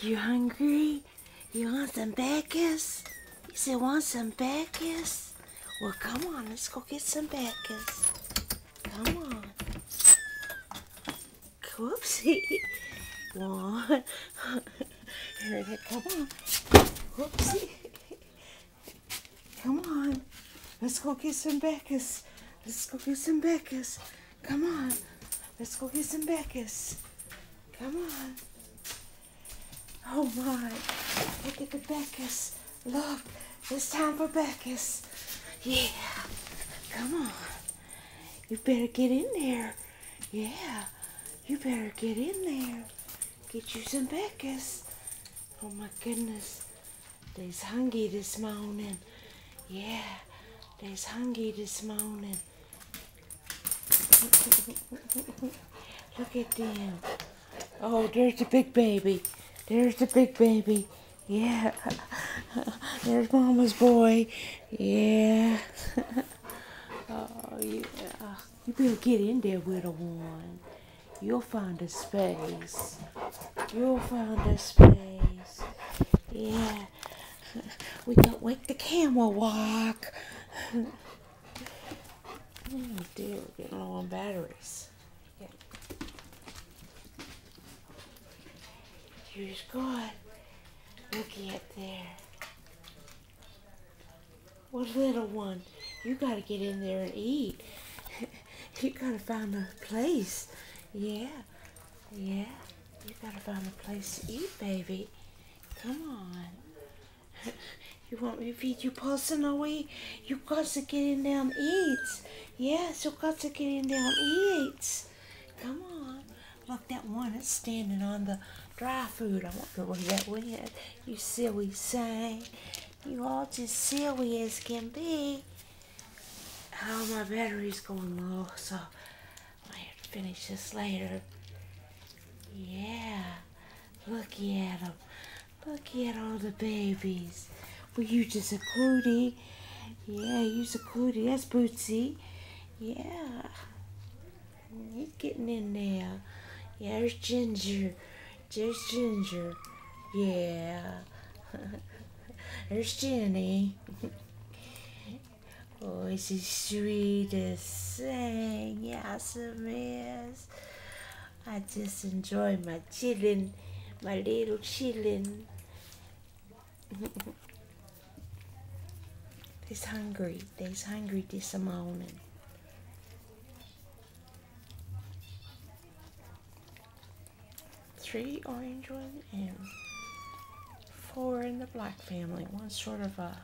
You hungry? You want some Bacchus? You said want some Bacchus? Well, come on, let's go get some Bacchus. Come on. Whoopsie. One. Come on. Whoopsie. Come on. Let's go get some Bacchus. Let's go get some Bacchus. Come on. Let's go get some Bacchus. Come on. Oh my. Look at the Bacchus. Look. It's time for Bacchus. Yeah. Come on. You better get in there. Yeah. You better get in there. Get you some Bacchus. Oh my goodness. They's hungry this morning. Yeah. They's hungry this morning. Look at them. Oh, there's the big baby. There's the big baby. Yeah. There's Mama's boy. Yeah. Oh, yeah. You better get in there, little one. You'll find a space. You'll find a space. Yeah. We got wake the camel walk. Oh dear, we're getting low on batteries. Yeah. You're good. Looky at there. Well, little one, you gotta get in there and eat. You gotta find a place. Yeah. Yeah. You gotta find a place to eat, baby. Come on. You want me to feed you personally? You got to get in there and eat. Yes, you got to get in there and eat. Come on. Look, that one is standing on the dry food. I wonder where that went. You silly thing. You all just silly as can be. Oh, my battery's going low, so I might have to finish this later. Yeah. Looky at them. Looky at all the babies. Well, you just a cootie. Yeah, you's a cootie. That's Bootsy. Yeah. He's getting in there. Yeah, there's Ginger. There's Ginger. Yeah. There's Jenny. Oh, it's the sweetest thing. Yes, it is. I just enjoy my chillin', my little chillin'. They's hungry. They's hungry this morning. 3 orange ones and 4 in the black family. One's sort of a